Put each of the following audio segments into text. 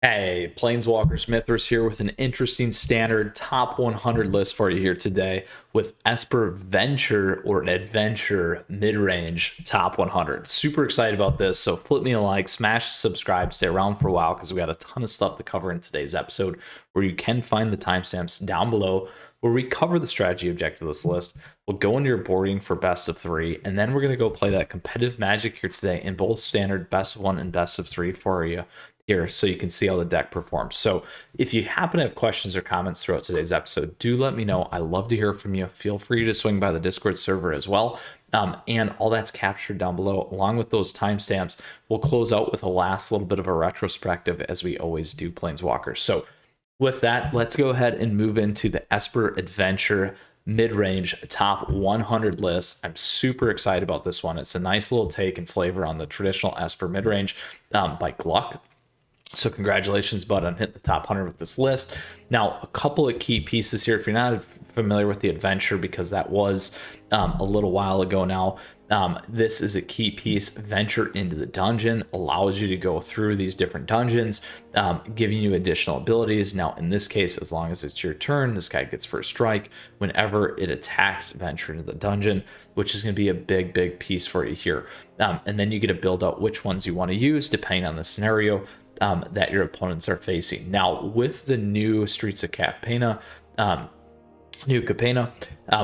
Hey, Planeswalkers Mythras here with an interesting standard top 100 list for you here today with Esper Venture or Adventure Midrange top 100. Super excited about this, so flip me a like, smash subscribe, stay around for a while because we got a ton of stuff to cover in today's episode where you can find the timestamps down below where we cover the strategy objective of this list. We'll go into your boarding for best of three, and then we're going to go play that competitive Magic here today in both standard best of one and best of three for you here so you can see how the deck performs. So if you happen to have questions or comments throughout today's episode, do let me know. I love to hear from you. Feel free to swing by the Discord server as well. And all that's captured down below along with those timestamps. We'll close out with a last little bit of a retrospective as we always do Planeswalkers. So with that, let's go ahead and move into the Esper Adventure mid-range top 100 list. I'm super excited about this one. It's a nice little take and flavor on the traditional Esper mid-range by Gluck. So congratulations, bud, on hitting the top 100 with this list. Now, a couple of key pieces here. If you're not familiar with the adventure, because that was a little while ago now, this is a key piece. Venture into the dungeon allows you to go through these different dungeons, giving you additional abilities. Now, in this case, as long as it's your turn, this guy gets first strike whenever it attacks Venture into the dungeon, which is going to be a big piece for you here. And then you get to build out which ones you want to use depending on the scenario that your opponents are facing. Now, with the new Streets of Capenna,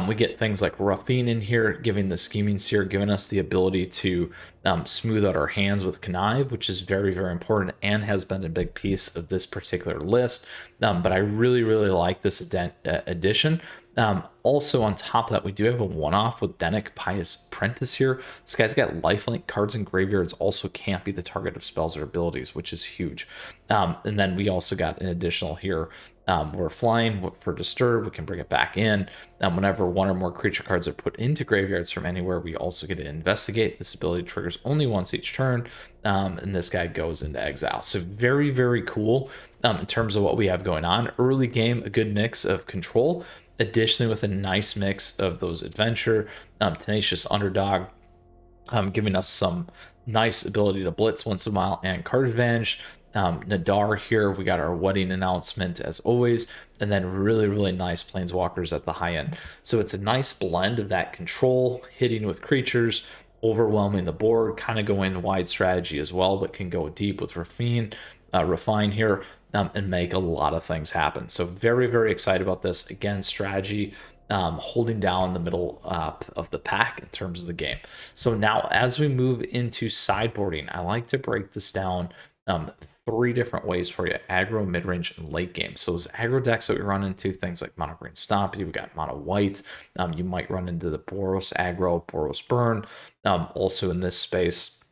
we get things like Ruffine in here, giving the Scheming Seer, giving us the ability to smooth out our hands with Connive, which is very important and has been a big piece of this particular list. But I really like this addition. Also, on top of that, we do have a one-off with Denic Pious Apprentice here. This guy's got lifelink cards in graveyards, also can't be the target of spells or abilities, which is huge. And then we also got an additional here. We're flying for Disturb, we can bring it back in. Whenever one or more creature cards are put into graveyards from anywhere, we also get to investigate. This ability triggers only once each turn, and this guy goes into exile. So very cool in terms of what we have going on. Early game, a good mix of control. Additionally, with a nice mix of those adventure, tenacious underdog, giving us some nice ability to blitz once in a while and card advantage. Nadar here, we got our wedding announcement as always, and then really nice planeswalkers at the high end. So it's a nice blend of that control, hitting with creatures, overwhelming the board, kind of going wide strategy as well, but can go deep with refine here, and make a lot of things happen. So very excited about this. Again, strategy, holding down the middle of the pack in terms of the game. So now as we move into sideboarding, I like to break this down three different ways for you: aggro, mid-range, and late game. So those aggro decks that we run into, things like mono green Stompy, we got mono white, you might run into the Boros aggro, Boros burn. Also in this space,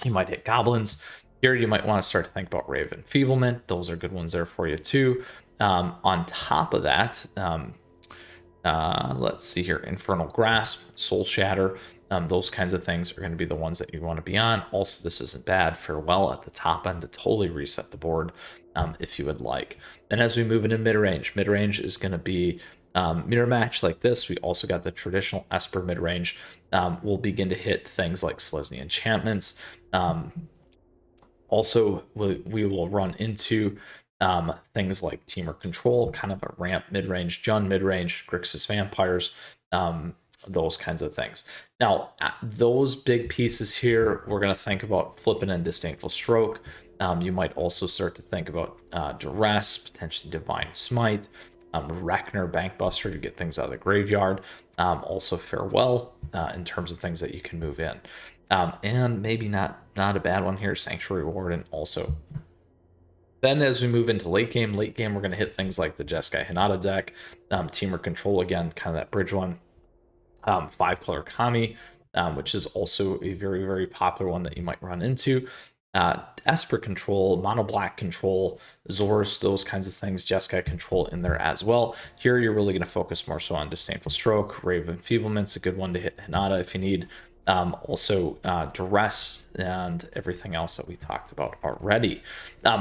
you might hit goblins. Here you might want to start to think about Rave Enfeeblement. Those are good ones there for you too. On top of that, let's see here, Infernal Grasp, Soul Shatter, those kinds of things are going to be the ones that you want to be on. Also, this isn't bad. Farewell at the top end to totally reset the board if you would like. Then as we move into mid-range is going to be mirror match like this. We also got the traditional Esper mid-range. We'll begin to hit things like Selesnya enchantments. Also, we will run into things like Teamer Control, kind of a ramp mid-range, Jund mid-range, Grixis Vampires, those kinds of things. Now, those big pieces here, we're going to think about flipping in Disdainful Stroke. You might also start to think about Duress, potentially Divine Smite, Rekner Bankbuster to get things out of the graveyard. Also Farewell in terms of things that you can move in. And maybe not a bad one here, Sanctuary Warden also. Then as we move into late game, we're going to hit things like the Jeskai Hinata deck, Teamer Control again, kind of that bridge one, 5-color Kami, which is also a very popular one that you might run into. Esper Control, Mono Black Control, Zorus, those kinds of things, Jeskai Control in there as well. Here you're really going to focus more so on Disdainful Stroke. Rave Enfeeblement's a good one to hit Hinata if you need. also duress and everything else that we talked about already.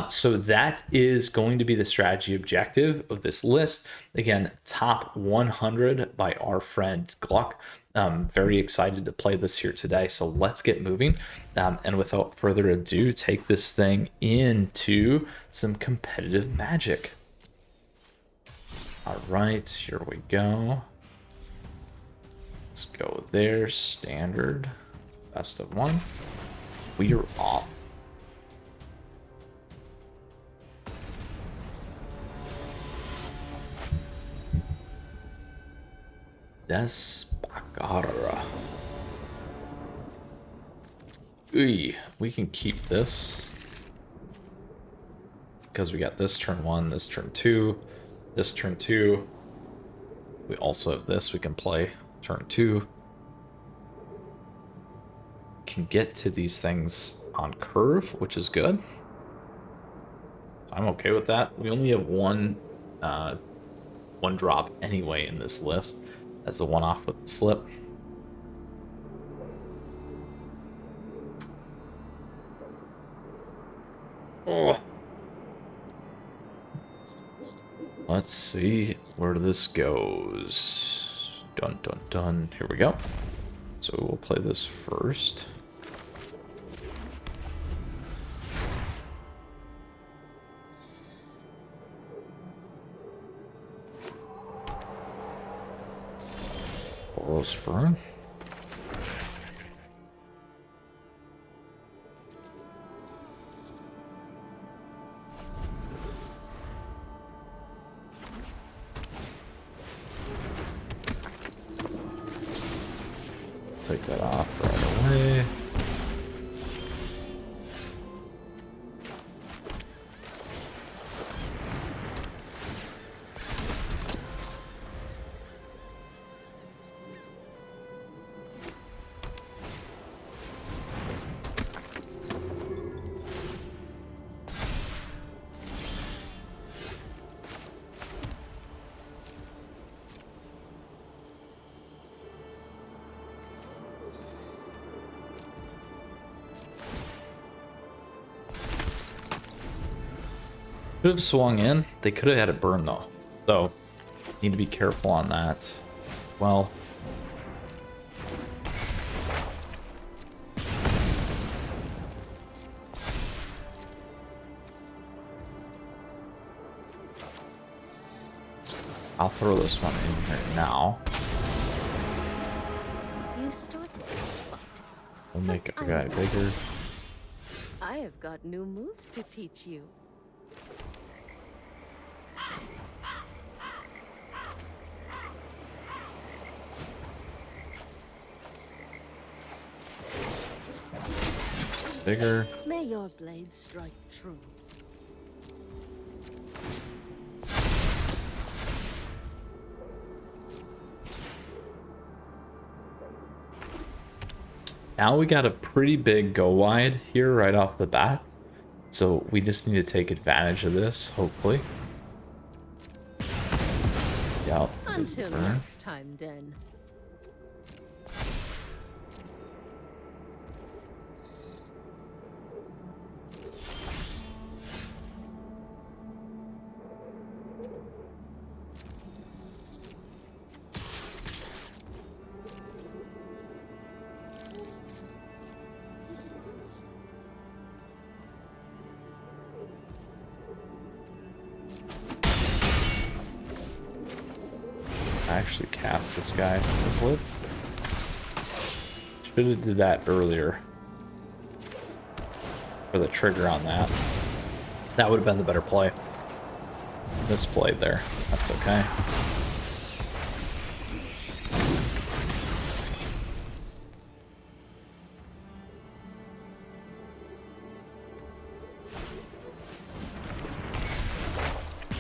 So that is going to be the strategy objective of this list. Again, top 100 by our friend Gluck. Very excited to play this here today, so let's get moving. And without further ado, take this thing into some competitive Magic. All right, here we go. Let's go there, standard, best of one. We are off. Despacara. We can keep this because we got this turn 1, this turn 2, this turn 2. We also have this we can play turn 2. Can get to these things on curve, which is good. I'm okay with that. We only have one drop anyway in this list as a one-off with the slip. Oh. Let's see where this goes. Dun dun dun. Here we go. So we'll play this first. Boros burn. Take that off right away. Could have swung in. They could have had it burn though. So need to be careful on that. Well, I'll throw this one in here now. You started this fight. We'll make our guy bigger. I have got new moves to teach you. Bigger. May your blade strike true. Now we got a pretty big go wide here right off the bat. So we just need to take advantage of this, hopefully. Yep. Until next time then. I actually cast this guy with Blitz. Should have did that earlier. For the trigger on that. That would have been the better play. Misplayed there. That's okay.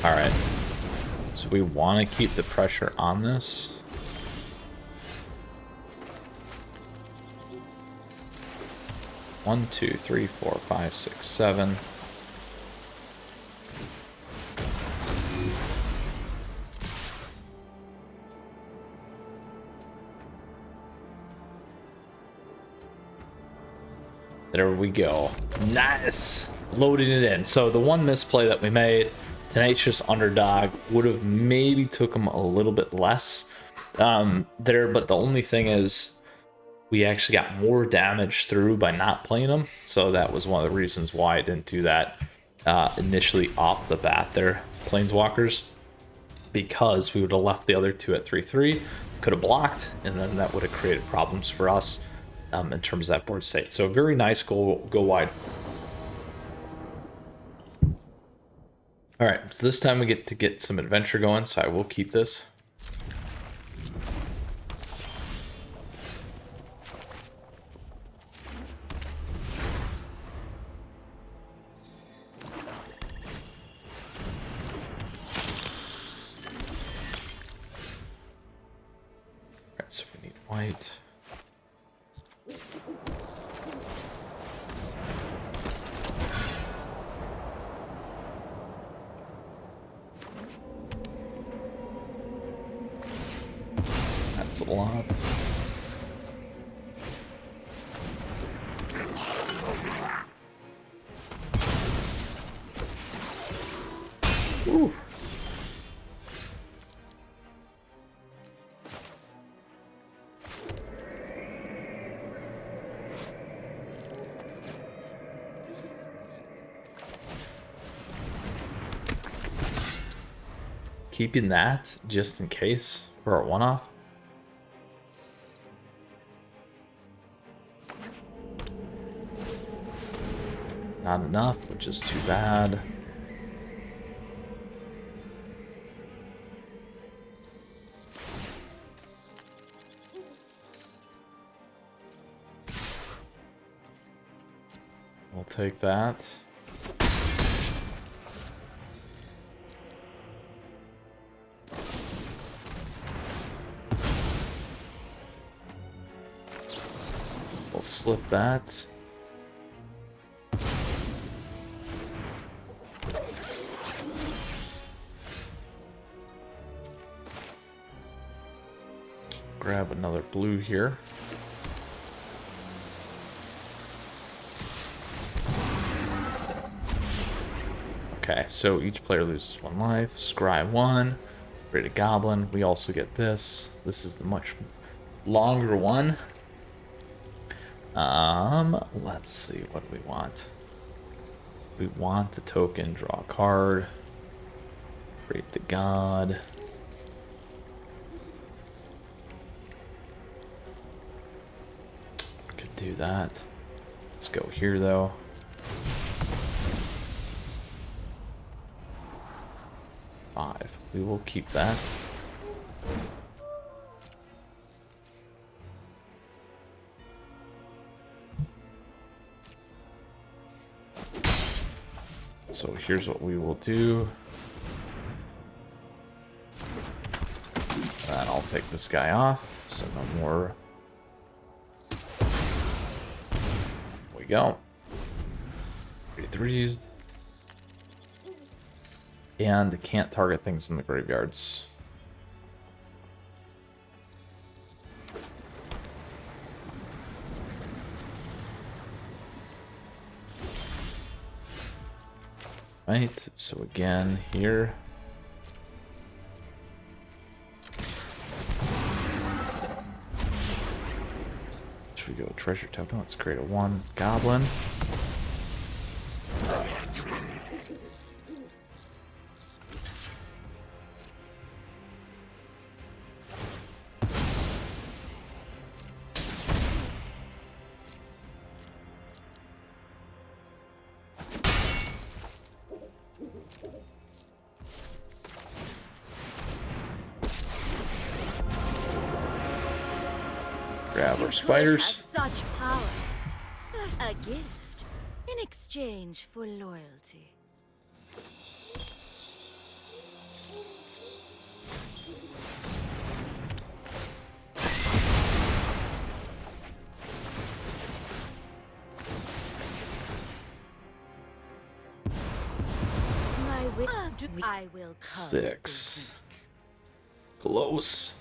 Alright. So we want to keep the pressure on this. One, two, three, four, five, six, seven. There we go. Nice. Loading it in. So the one misplay that we made, Tenacious Underdog, would have maybe took him a little bit less there, but the only thing is we actually got more damage through by not playing him. So that was one of the reasons why I didn't do that initially off the bat there, Planeswalkers, because we would have left the other two at 3/3, could have blocked, and then that would have created problems for us in terms of that board state. So very nice go wide. All right, so this time we get to get some adventure going, so I will keep this. All right, so we need white. That's a lot. Ooh. Keeping that just in case for our one-off. Not enough, which is too bad. We'll take that. We'll slip that. Grab another blue here. Okay, so each player loses 1 life. Scry 1. Create a goblin. We also get this. This is the much longer one. Let's see, what do we want? We want the token, draw a card. Create the god. Could do that. Let's go here though. We will keep that. So here's what we will do. And I'll take this guy off, so no more. There we go. 3/3s. And can't target things in the graveyards. Right, so again here. Should we go treasure token? Let's create a 1 goblin. Grab our spiders. Such power. A gift in exchange for loyalty. I will 6. Close.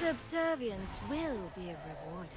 Subservience will be rewarded.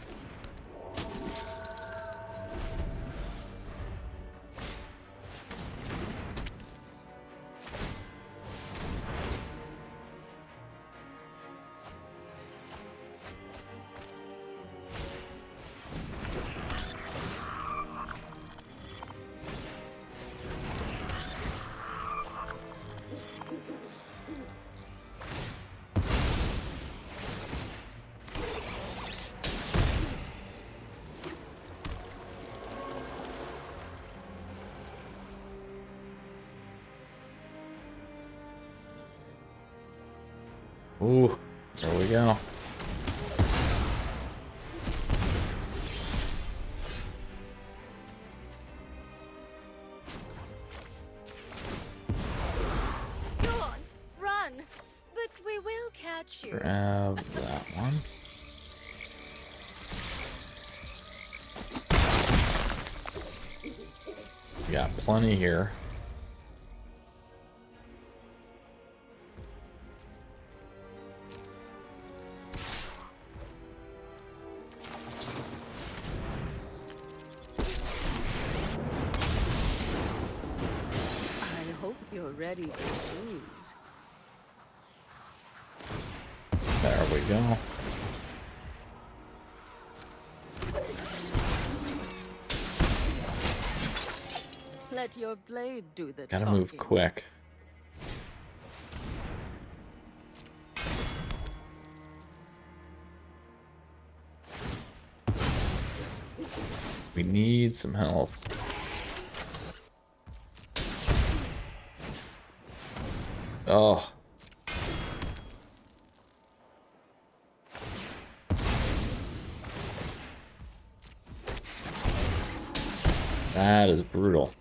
Ooh, there we go. Go on, run, but we will catch you. Grab that one. We got plenty here. I hope you're ready to choose. There we go. Let your blade do the Gotta talking. move quick. We need some help. Oh. That is brutal.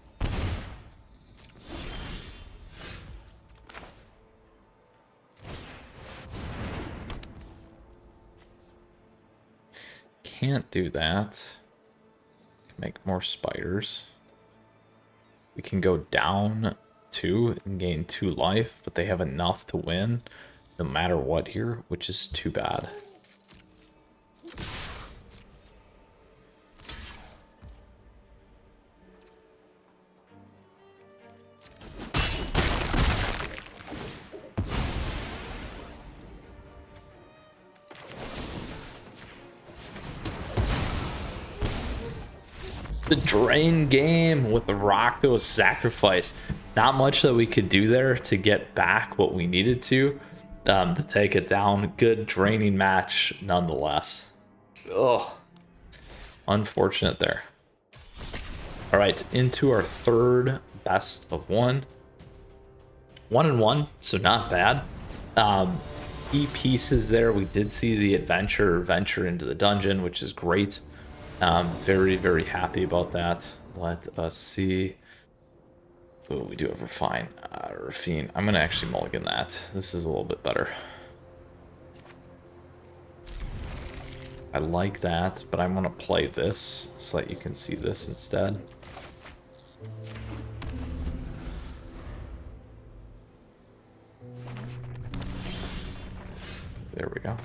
Can't do that. Make more spiders. We can go down 2 and gain 2 life, but they have enough to win no matter what here, which is too bad. The drain game with the Rakdos sacrifice. Not much that we could do there to get back what we needed to take it down. Good draining match nonetheless. Oh, unfortunate there. All right, into our third best of 1. 1-1, so not bad. Key pieces there. We did see the venture into the dungeon, which is great. Very, very happy about that. Let us see. Oh, we do have Refine. Refine. I'm going to actually mulligan that. This is a little bit better. I like that, but I'm going to play this so that you can see this instead. There we go.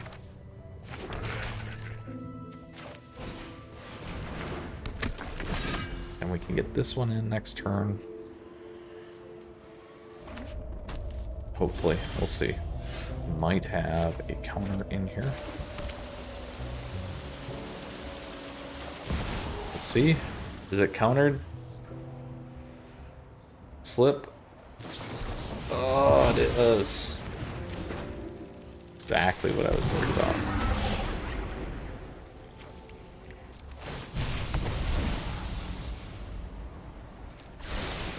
And we can get this one in next turn. Hopefully, we'll see. Might have a counter in here. We'll see. Is it countered? Slip. Oh, it is. Exactly what I was worried about.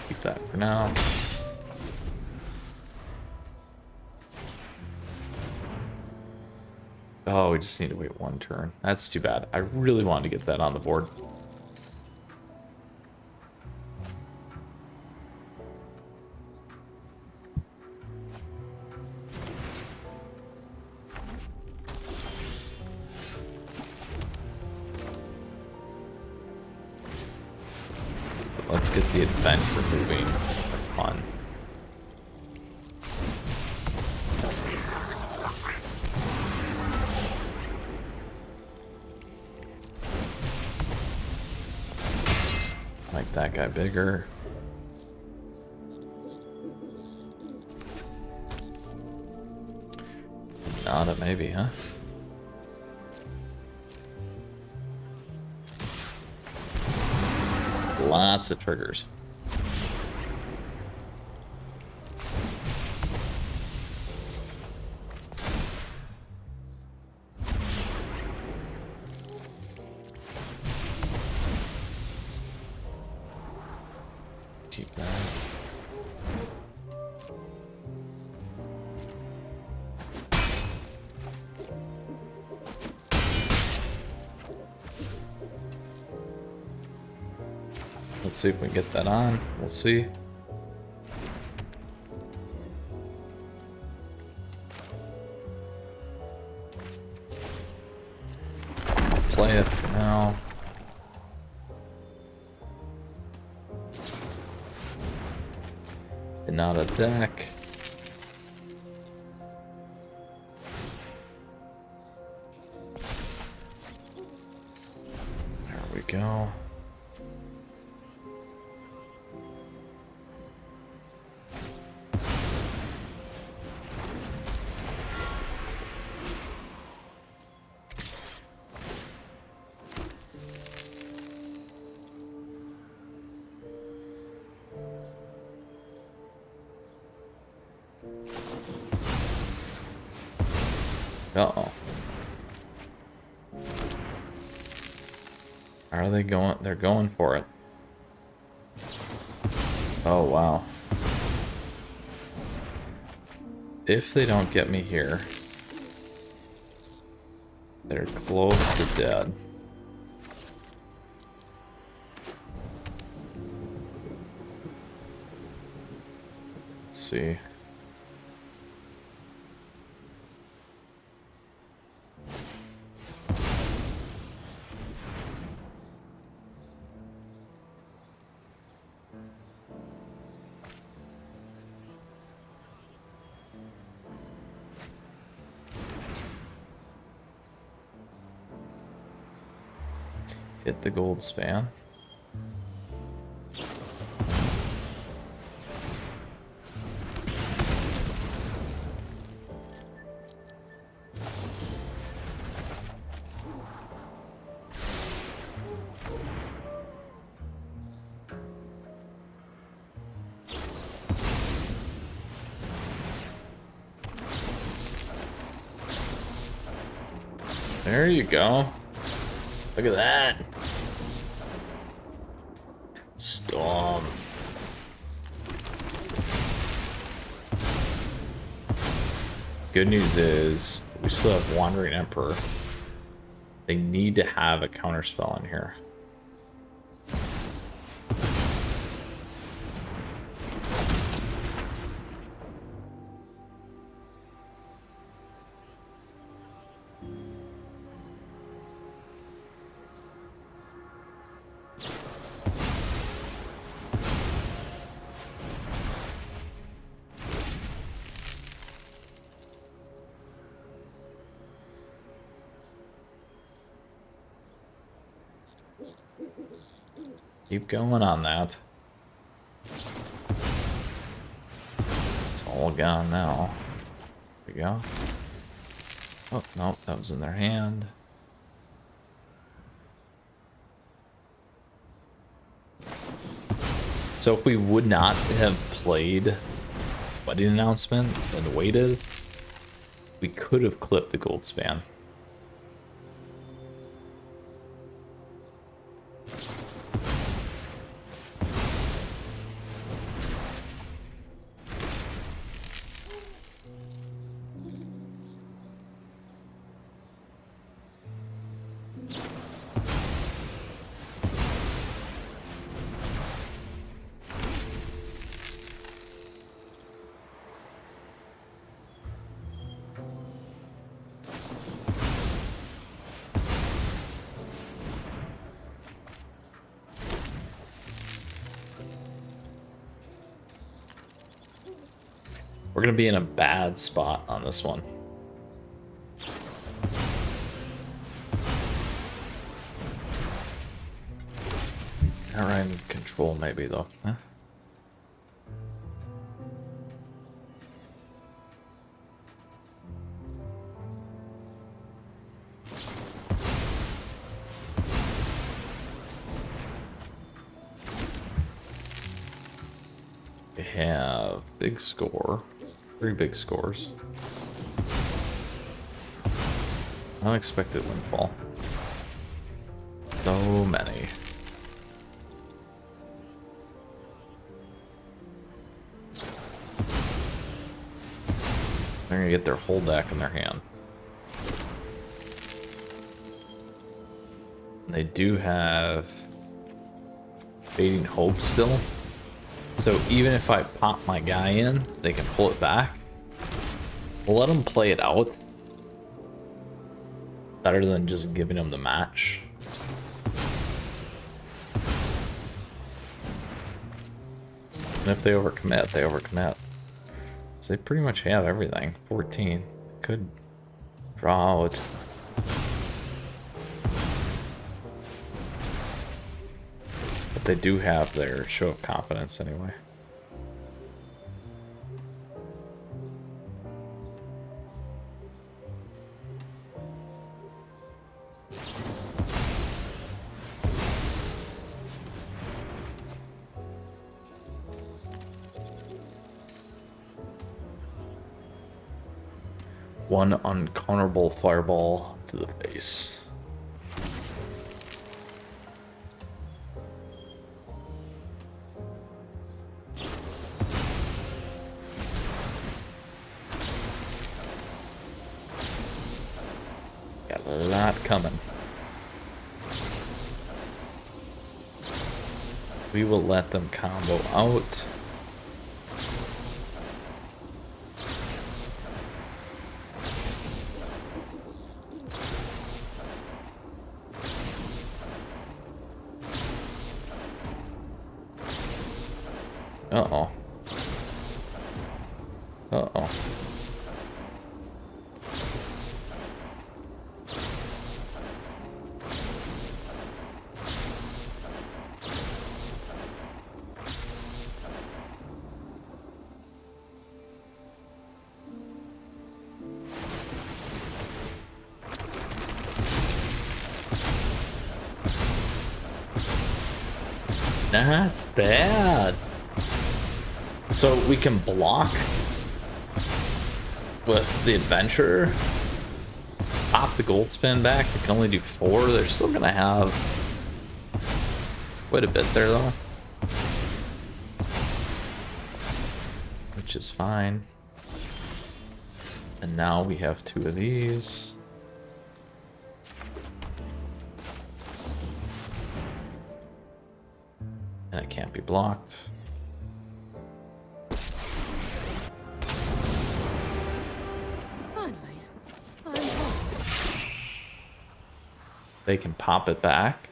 Keep that for now. Oh, we just need to wait 1 turn. That's too bad. I really wanted to get that on the board. But let's get the adventure moving a ton. that guy bigger. Nada, maybe, huh? Lots of triggers. Keep that. Let's see if we can get that on. We'll see. Play it for now. And not a deck. There we go. Uh-oh. Are they going? They're going for it. Oh, wow. If they don't get me here, they're close to dead. Let's see. Hit the gold span. There you go. Look at that. Storm. Good news is we still have Wandering Emperor. They need to have a counterspell in here. Keep going on that. It's all gone now. There we go. Oh, no, that was in their hand. So if we would not have played Wedding Announcement and waited, we could have clipped the gold span. We're going to be in a bad spot on this one. Alright, control maybe though. Huh? We have big score. 3 big scores. Unexpected windfall. So many. They're gonna get their whole deck in their hand. They do have Fading Hope still. So even if I pop my guy in, they can pull it back. We'll let them play it out. Better than just giving them the match. And if they overcommit, they overcommit. So they pretty much have everything. 14. Could draw out. But they do have their show of confidence anyway. One uncounterable fireball to the face. Got a lot coming. We will let them combo out. Uh-oh. Uh-oh. That's bad. So we can block with the adventurer, pop the gold spin back. We can only do 4. They're still gonna have quite a bit there though, which is fine. And now we have 2 of these. And it can't be blocked. They can pop it back.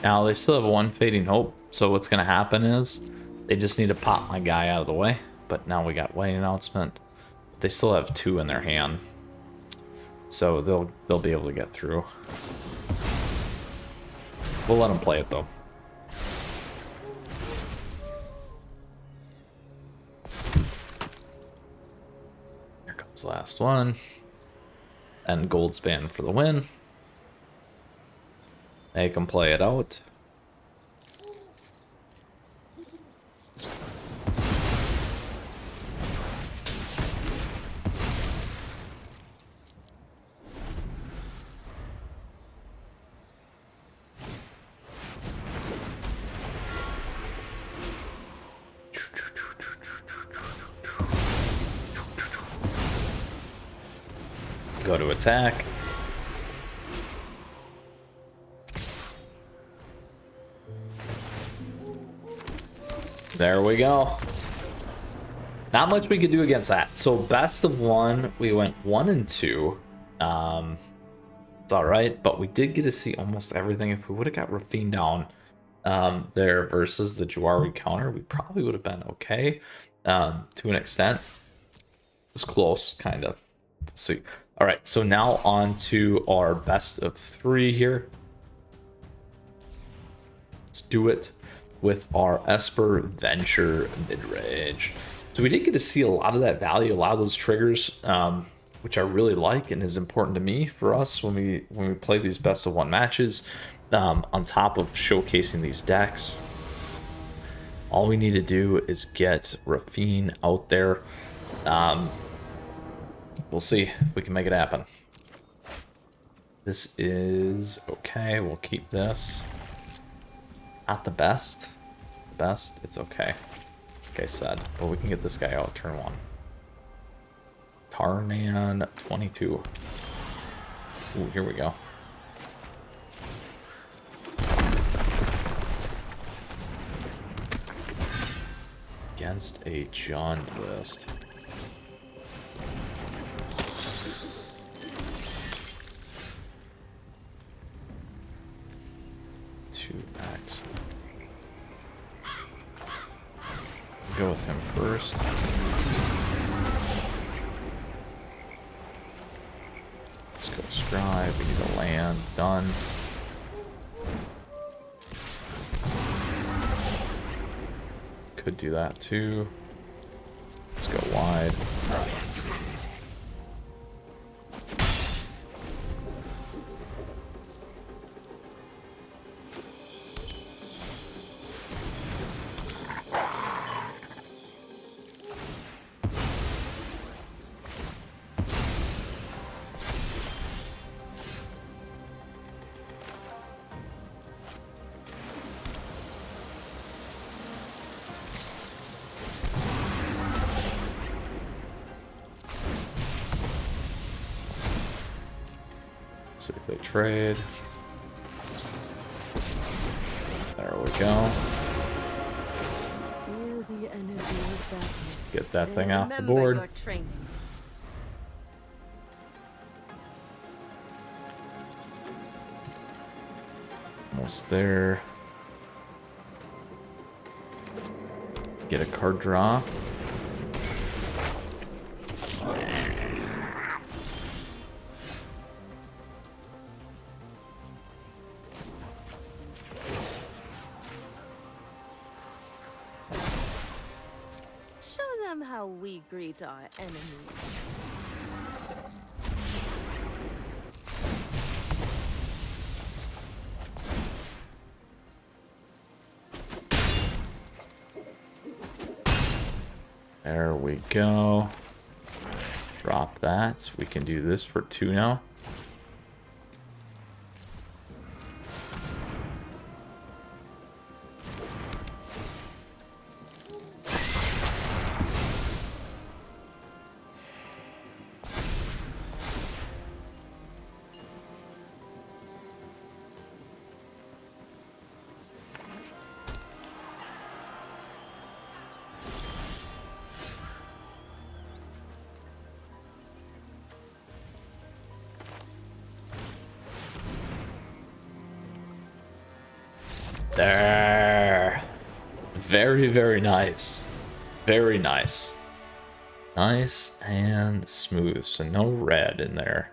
Now they still have 1 Fading Hope, so what's gonna happen is they just need to pop my guy out of the way. But now we got White Announcement. They still have 2 in their hand, so they'll be able to get through. We'll let them play it though. Here comes the last one, and gold span for the win. They can play it out. Go to attack. There we go. Not much we could do against that. So best of one, we went 1 and 2. It's all right, but we did get to see almost everything. If we would have got Rafine down there versus the Juari counter, we probably would have been okay to an extent. It was close, kind of. Let's see. All right, so now on to our best of 3 here. Let's do it with our Esper Venture Midrange. So we did get to see a lot of that value, a lot of those triggers, which I really like and is important to me for us when we play these best of 1 matches. On top of showcasing these decks, all we need to do is get Rafine out there. We'll see if we can make it happen. This is okay. We'll keep this. Not the best. It's okay. Like I said, but we can get this guy out turn 1. Tarnan 22. Ooh, here we go. Against a John list. 2x. Go with him first. Let's go Scribe. We need a land. Done. Could do that too. Let's go wide. See if they trade. There we go. Feel the energy of battle. Get that thing off the Remember board. your training. Almost there. Get a card draw. Show them how we greet our enemies. There we go. Drop that. We can do this for 2 now. There. Very, very nice. Very nice. Nice and smooth. So no red in there.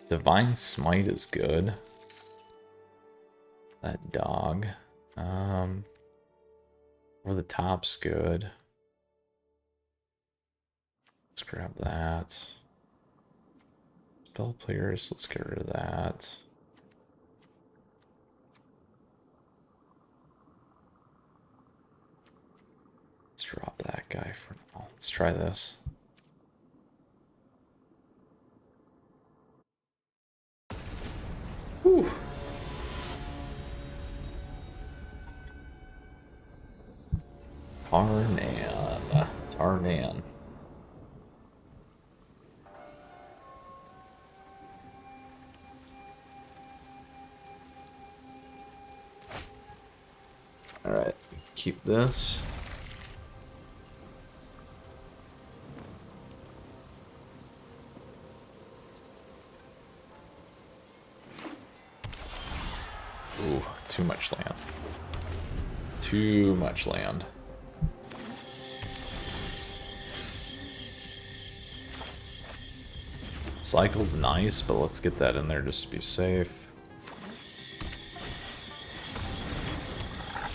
Divine Smite is good. That dog. Over the top's good. Let's grab that. Spell players, let's get rid of that. Let's drop that guy for now. Let's try this. Whew. Tarnan. keep this. Ooh, too much land. Too much land. Cycle's nice, but let's get that in there just to be safe.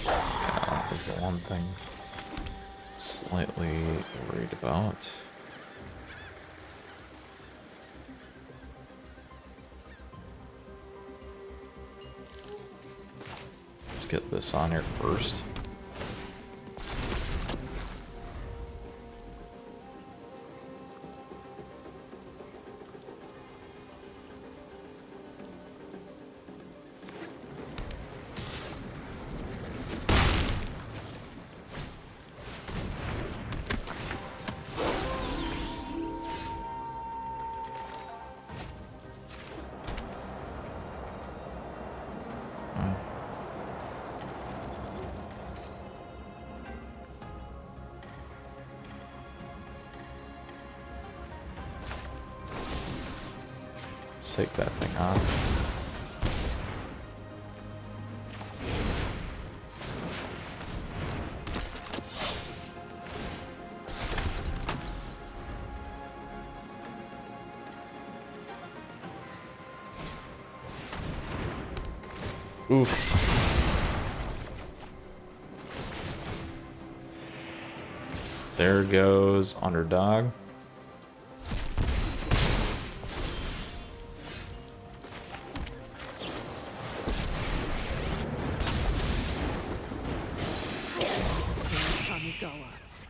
Yeah, that was the one thing slightly worried about. Let's get this on here first. Take that thing off. Oof. There goes Underdog.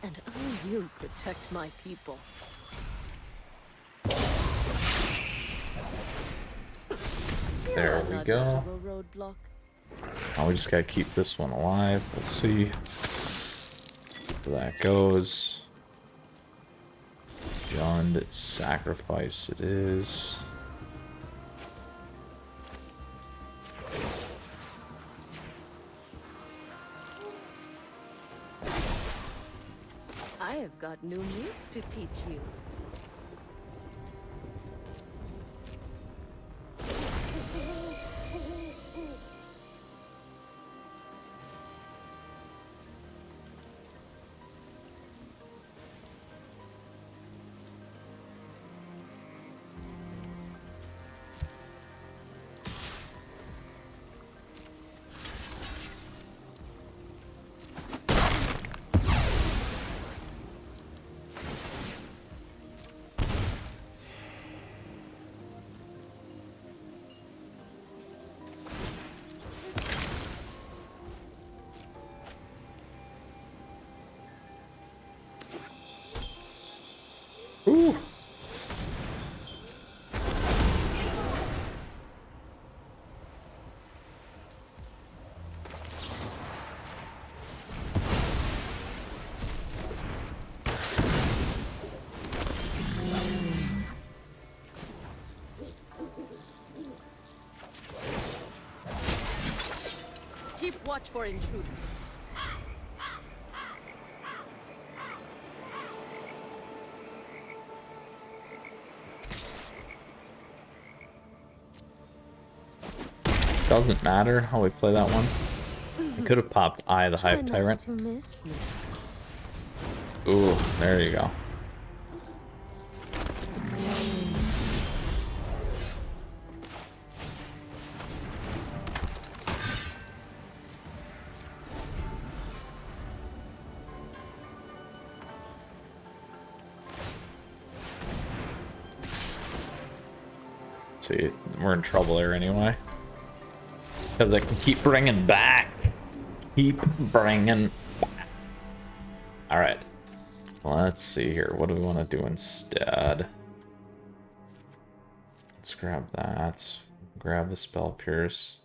And I will protect my people. There we go. Roadblock. Now we just gotta keep this one alive. Let's see where that goes. Jund sacrifice it is. I have got new moves to teach you. Ooh. Keep watch for intruders. Doesn't matter how we play that one. I could have popped Eye of the Hive Tyrant. To miss me. Ooh, there you go. See, we're in trouble there anyway. Because I can keep bringing back. Keep bringing back. Alright. Let's see here. What do we want to do instead? Let's grab that. Grab the Spell Pierce.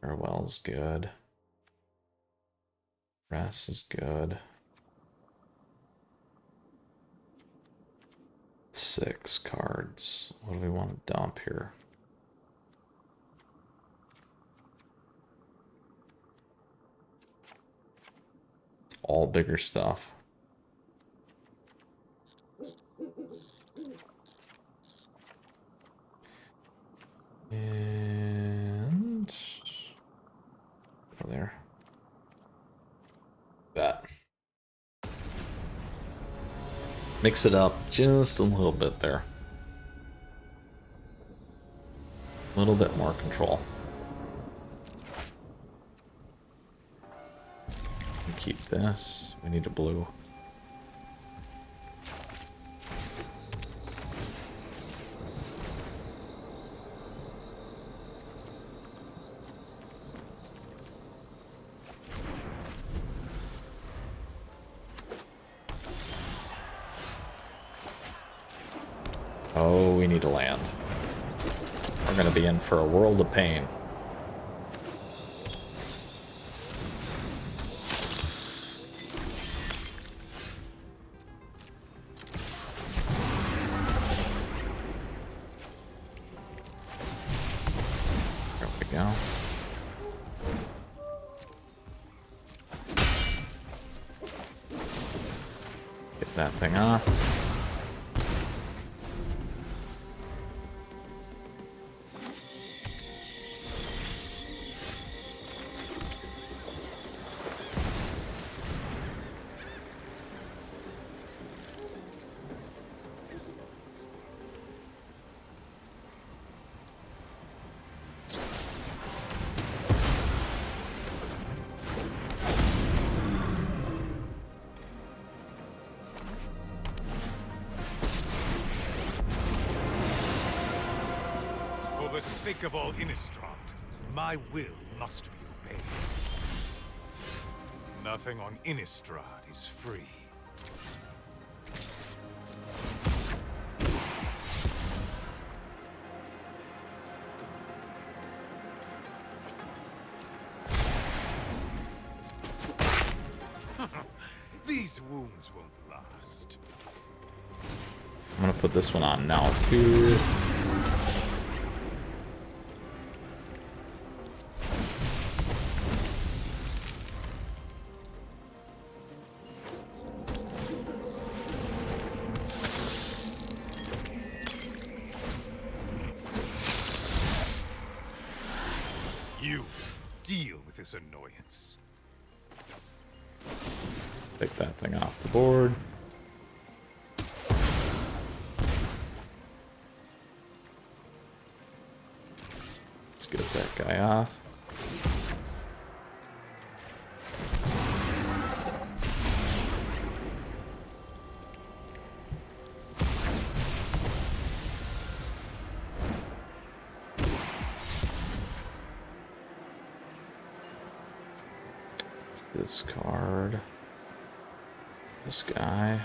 Farewell's good. Rest is good. 6 cards. What do we want to dump here? . all bigger stuff. And over there. That. Mix it up just a little bit there. A little bit more control. And keep this. We need a blue. Oh, we need to land. We're gonna be in for a world of pain. There we go. Get that thing off. For the sake of all Innistrad, my will must be obeyed. Nothing on Innistrad is free. These wounds won't last. I'm gonna put this one on now too. You deal with this annoyance. Take that thing off the board. Let's get that guy off. Let's discard this guy.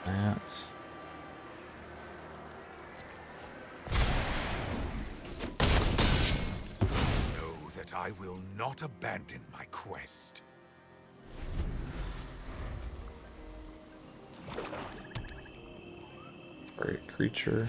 That. Know that I will not abandon my quest. Target creature.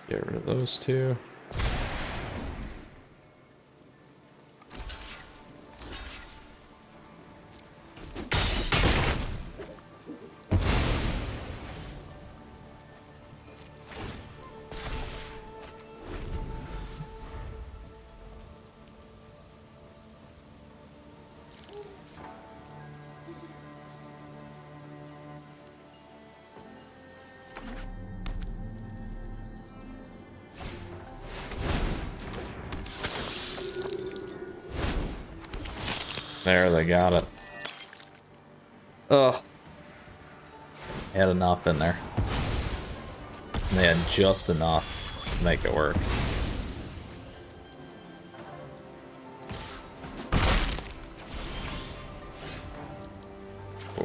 Get rid of those two. There, they got it. Ugh. They had enough in there. And they had just enough to make it work.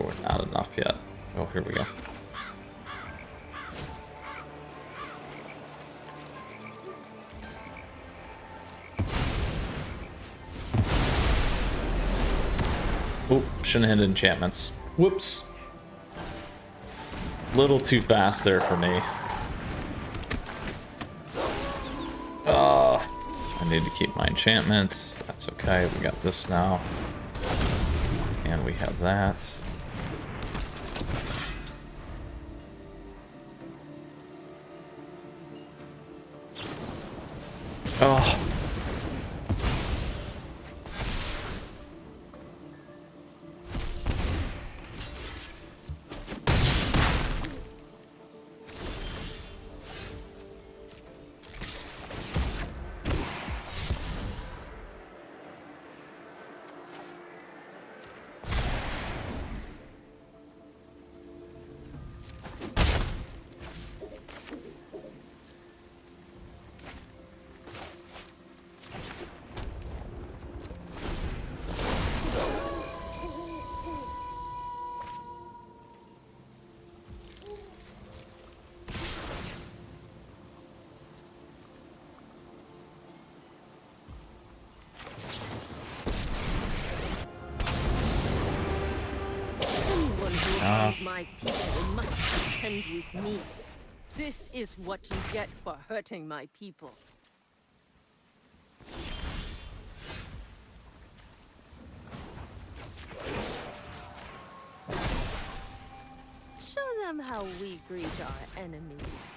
Oh, not enough yet. Oh, here we go. Oop, shouldn't hit enchantments. Whoops. Little too fast there for me. I need to keep my enchantments. That's okay. We got this now. And we have that. Oh. My people must contend with me. This is what you get for hurting my people. Show them how we greet our enemies.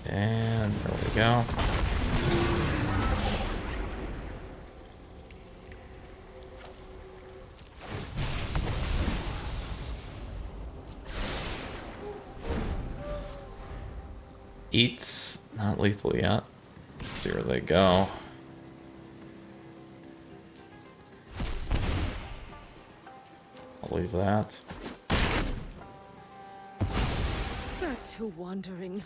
And there we go. Eats, not lethal yet. Let's see where they go. I'll leave that. Back to wandering.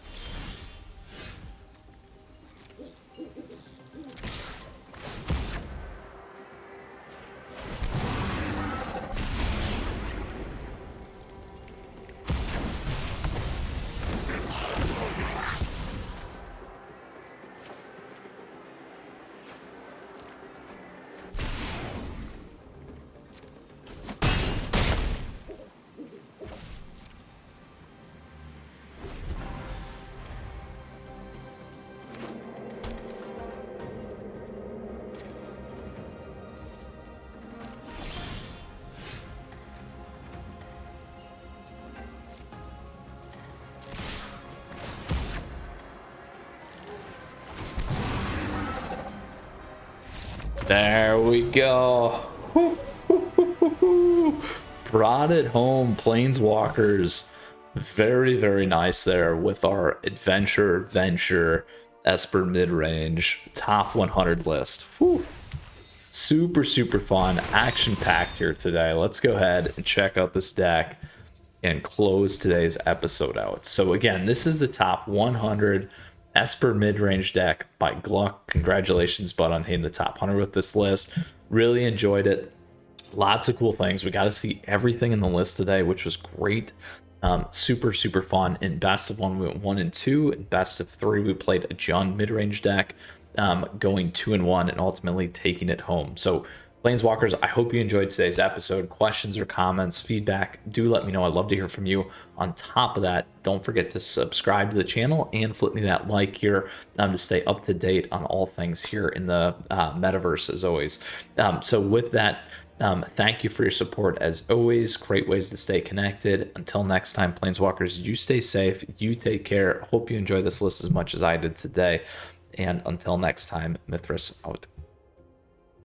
There we go. Brought it home, Planeswalkers. Very, very nice there with our Venture Esper Midrange top 100 list. Whew. Super, super fun, action-packed here today. Let's go ahead and check out this deck and close today's episode out. So again, this is the top 100 Esper Midrange deck by Gluck. Congratulations, bud, on hitting the top 100 with this list. Really enjoyed it. Lots of cool things. We got to see everything in the list today, which was great. Super, super fun. In best of one, we went 1 and 2. In best of 3, we played a John midrange deck, going 2 and 1, and ultimately taking it home. So, Planeswalkers, I hope you enjoyed today's episode. Questions or comments, feedback, do let me know. I'd love to hear from you. On top of that, don't forget to subscribe to the channel and flip me that like here to stay up to date on all things here in the metaverse, as always. So with that, thank you for your support as always. Great ways to stay connected. Until next time, Planeswalkers, you stay safe, you take care. Hope you enjoy this list as much as I did today. And until next time, Mythras out.